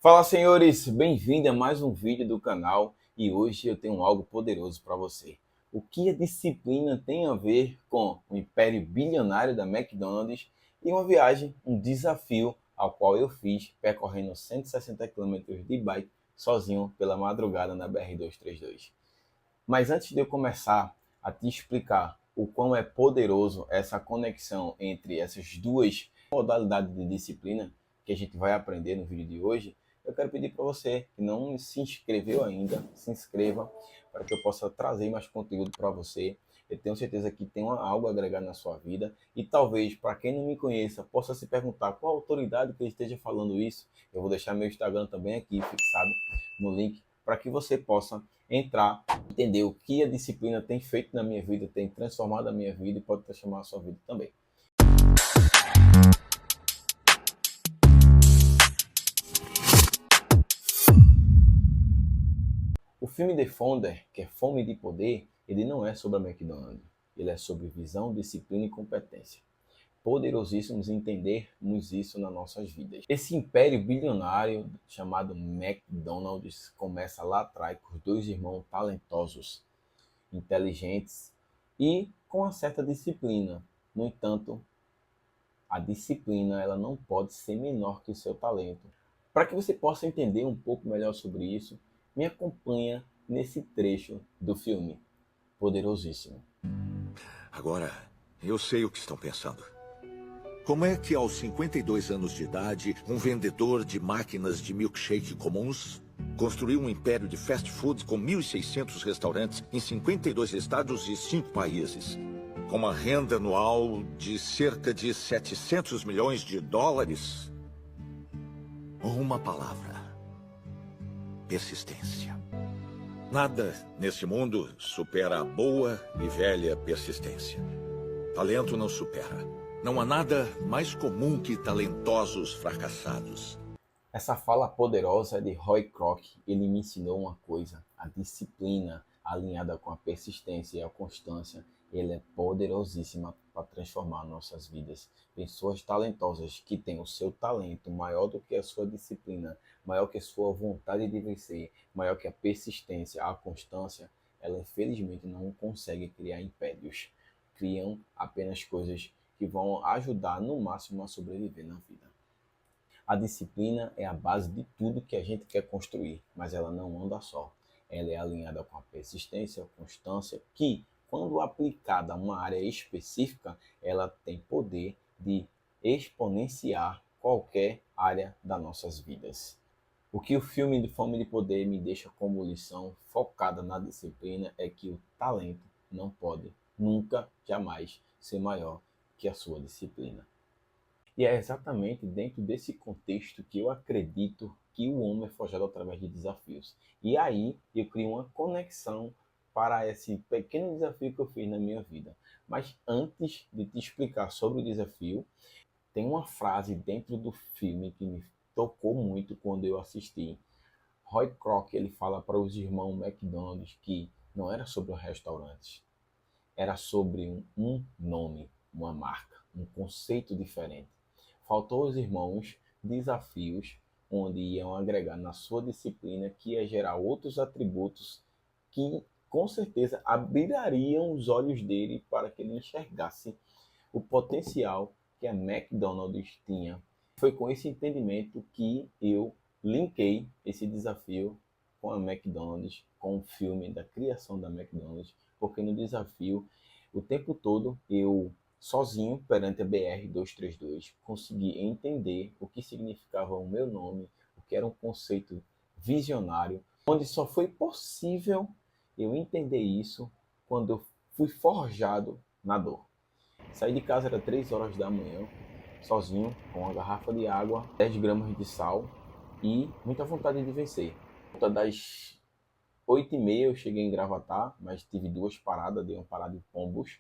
Fala, senhores, bem-vindo a mais um vídeo do canal e hoje eu tenho algo poderoso para você. O que a disciplina tem a ver com o império bilionário da McDonald's e uma viagem, um desafio ao qual eu fiz percorrendo 160 quilômetros de bike sozinho pela madrugada na BR-232. Mas antes de eu começar a te explicar o quão é poderoso essa conexão entre essas duas modalidades de disciplina que a gente vai aprender no vídeo de hoje, eu quero pedir para você que não se inscreveu ainda, se inscreva para que eu possa trazer mais conteúdo para você. Eu tenho certeza que tem algo a agregar na sua vida e talvez, para quem não me conheça, possa se perguntar qual autoridade que eu esteja falando isso. Eu vou deixar meu Instagram também aqui fixado no link para que você possa entrar, entender o que a disciplina tem feito na minha vida, tem transformado a minha vida e pode transformar a sua vida também. O filme The Founder, que é Fome de Poder, ele não é sobre a McDonald's. Ele é sobre visão, disciplina e competência. Poderosíssimos entendermos isso nas nossas vidas. Esse império bilionário chamado McDonald's começa lá atrás com os dois irmãos talentosos, inteligentes e com uma certa disciplina. No entanto, a disciplina ela não pode ser menor que o seu talento. Para que você possa entender um pouco melhor sobre isso, me acompanha nesse trecho do filme Poderosíssimo. Agora, eu sei o que estão pensando. Como é que aos 52 anos de idade, um vendedor de máquinas de milkshake comuns construiu um império de fast food com 1.600 restaurantes em 52 estados e 5 países, com uma renda anual de cerca de 700 milhões de dólares? Uma palavra: persistência. Nada neste mundo supera a boa e velha persistência. Talento não supera. Não há nada mais comum que talentosos fracassados. Essa fala poderosa é de Roy Kroc. Ele me ensinou uma coisa: a disciplina alinhada com a persistência e a constância, ele é poderosíssima para transformar nossas vidas. Pessoas talentosas que têm o seu talento maior do que a sua disciplina, maior que a sua vontade de vencer, maior que a persistência, a constância, ela infelizmente não consegue criar impérios. Criam apenas coisas que vão ajudar no máximo a sobreviver na vida. A disciplina é a base de tudo que a gente quer construir, mas ela não anda só. Ela é alinhada com a persistência, a constância, que, quando aplicada a uma área específica, ela tem poder de exponenciar qualquer área das nossas vidas. O que o filme de Fome de Poder me deixa como lição focada na disciplina é que o talento não pode, nunca, jamais, ser maior que a sua disciplina. E é exatamente dentro desse contexto que eu acredito que o homem é forjado através de desafios. E aí eu crio uma conexão para esse pequeno desafio que eu fiz na minha vida. Mas antes de te explicar sobre o desafio, tem uma frase dentro do filme que me tocou muito quando eu assisti. Roy Kroc, ele fala para os irmãos McDonald's que não era sobre os restaurantes, era sobre um nome, uma marca, um conceito diferente. Faltou aos irmãos desafios onde iam agregar na sua disciplina que ia gerar outros atributos que com certeza abririam os olhos dele para que ele enxergasse o potencial que a McDonald's tinha. Foi com esse entendimento que eu linkei esse desafio com a McDonald's, com o filme da criação da McDonald's, porque no desafio, o tempo todo, eu sozinho perante a BR-232 consegui entender o que significava o meu nome, o que era um conceito visionário, onde só foi possível eu entender isso quando eu fui forjado na dor. Saí de casa era 3 horas da manhã, sozinho, com uma garrafa de água, 10 gramas de sal e muita vontade de vencer. Por volta das 8h30 eu cheguei em Gravatar, mas tive duas paradas, dei uma parada em Pombos,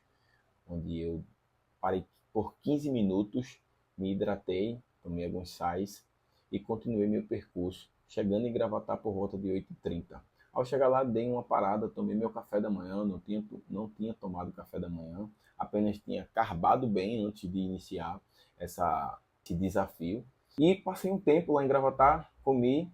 onde eu parei por 15 minutos, me hidratei, tomei alguns sais e continuei meu percurso, chegando em Gravatar por volta de 8h30. Ao chegar lá, dei uma parada, tomei meu café da manhã, não tinha tomado café da manhã, apenas tinha carbado bem antes de iniciar esse desafio. E passei um tempo lá em Gravatar, comi,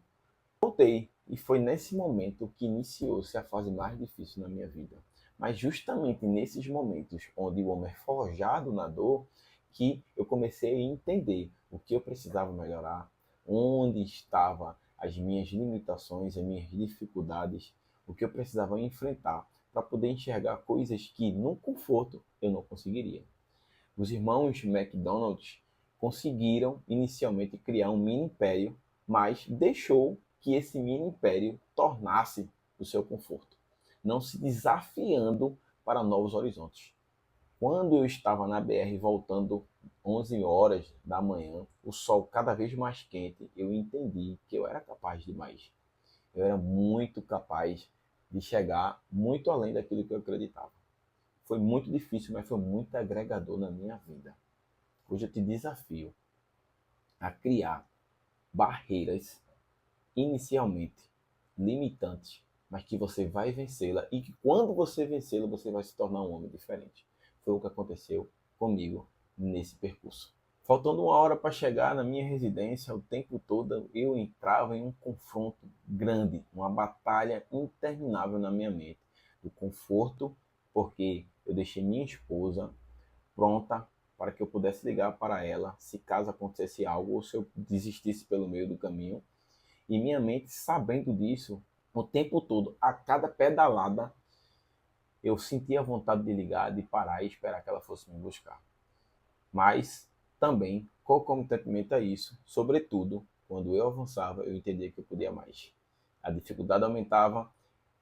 voltei. E foi nesse momento que iniciou-se a fase mais difícil na minha vida. Mas justamente nesses momentos onde o homem é forjado na dor, que eu comecei a entender o que eu precisava melhorar, onde estavam as minhas limitações, as minhas dificuldades, o que eu precisava enfrentar para poder enxergar coisas que no conforto eu não conseguiria. Os irmãos McDonald conseguiram inicialmente criar um mini império, mas deixou que esse mini império tornasse o seu conforto, não se desafiando para novos horizontes. Quando eu estava na BR voltando 11 horas da manhã, o sol cada vez mais quente, eu entendi que eu era capaz de mais. Eu era muito capaz de chegar muito além daquilo que eu acreditava. Foi muito difícil, mas foi muito agregador na minha vida. Hoje eu te desafio a criar barreiras inicialmente limitantes, mas que você vai vencê-la e que quando você vencê-la, você vai se tornar um homem diferente. Foi o que aconteceu comigo nesse percurso. Faltando 1 hora para chegar na minha residência, o tempo todo eu entrava em um confronto grande, uma batalha interminável na minha mente. Do conforto, porque eu deixei minha esposa pronta para que eu pudesse ligar para ela se caso acontecesse algo ou se eu desistisse pelo meio do caminho. E minha mente, sabendo disso, o tempo todo, a cada pedalada, eu sentia vontade de ligar, de parar e esperar que ela fosse me buscar. Mas também, concomitantemente a isso, sobretudo, quando eu avançava, eu entendia que eu podia mais. A dificuldade aumentava,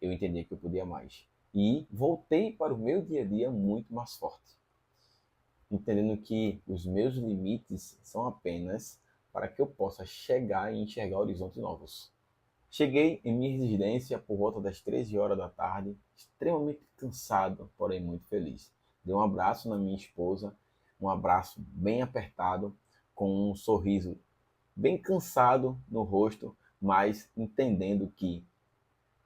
eu entendia que eu podia mais. E voltei para o meu dia a dia muito mais forte, entendendo que os meus limites são apenas para que eu possa chegar e enxergar horizontes novos. Cheguei em minha residência por volta das 13 horas da tarde, extremamente cansado, porém muito feliz. Dei um abraço na minha esposa, um abraço bem apertado, com um sorriso bem cansado no rosto, mas entendendo que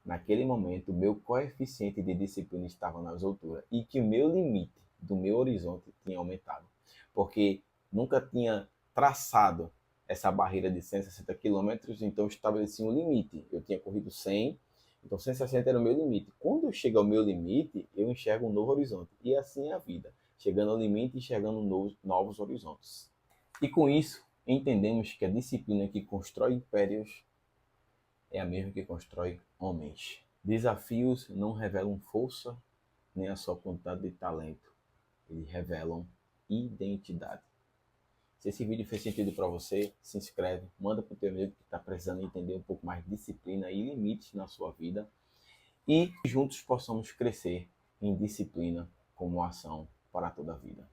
naquele momento o meu coeficiente de disciplina estava nas alturas e que o meu limite do meu horizonte tinha aumentado, porque nunca tinha traçado essa barreira de 160 quilômetros, então eu estabeleci um limite. Eu tinha corrido 100, então 160 era o meu limite. Quando eu chego ao meu limite, eu enxergo um novo horizonte. E assim é a vida, chegando ao limite e enxergando novos horizontes. E com isso, entendemos que a disciplina que constrói impérios é a mesma que constrói homens. Desafios não revelam força nem a sua quantidade de talento. Eles revelam identidade. Se esse vídeo fez sentido para você, se inscreve, manda para o teu amigo que está precisando entender um pouco mais de disciplina e limites na sua vida. E juntos possamos crescer em disciplina como ação para toda a vida.